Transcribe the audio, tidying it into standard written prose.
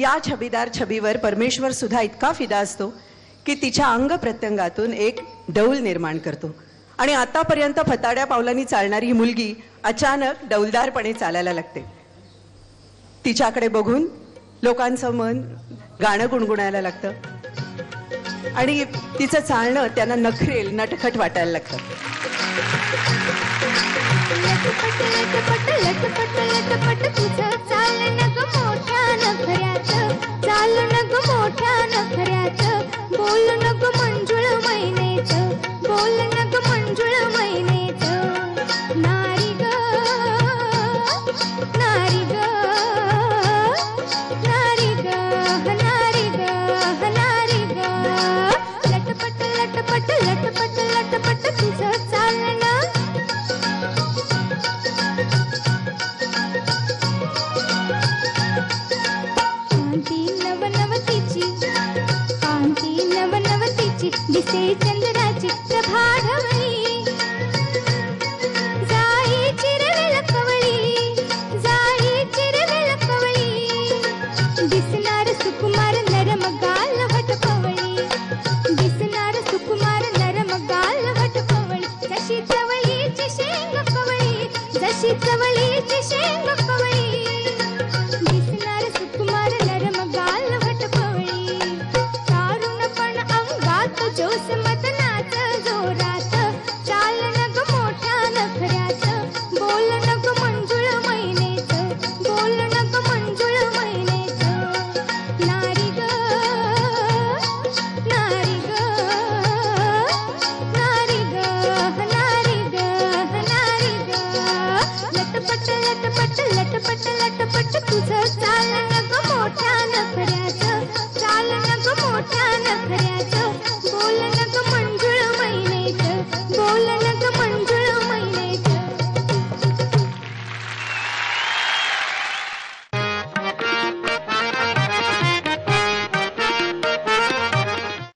या छबीदार छबीवर परमेश्वर सुद्धा इतका फिदा असतो की तिच्या अंग प्रत्यंगातून एक डौल निर्माण करतो आणि आतापर्यंत फताड्या पावलांनी चालणारी ही मुलगी अचानक डौलदारपणे चालायला लागते। तिच्याकडे बघून लोकांचं मन गाणं गुणगुणायला लागतं आणि तिचं चालणं त्यांना नखरेल नटखट वाटायला लागतं। लटपट लटपट लटपट लटपट तुझं चालणं ग मोठ्या नखऱ्याचं, चालणं ग मोठ्या नखऱ्याचं, बोलणं ग मंजुळ मैनेचं, बोलणं ग मंजुळ मैनेचं। नारी ग नारी ग नारी ग नारी ग नारी ग, लटपट लटपट लटपट लटपट तुझं चालणं। दिसे चंद्राची प्रभाढवळी, जाळी चिरवेल कवळी, जाळी चिरवेल कवळी, दिसणार सुकुमार नरम गाल वटपवळी, दिसणार सुकुमार नरम गाल वटपवळी, जशी चवळीची शेंग कवळी, जशी चवळीची शेंग कवळी, दिसणार सुकुमार नरम गाल वटपवळी, तारुणपण अंगात जोश मदनाच जोरात, चालणं ग मोठ्या नखऱ्याचं, बोलणं ग मंजुळ मैनेचं, बोलणं ग मंजुळ मैनेचं। नारी ग नारी ग नारी ग नारी ग नारी ग, लटपट लटपट लटपट लटपट तुझं चालणं।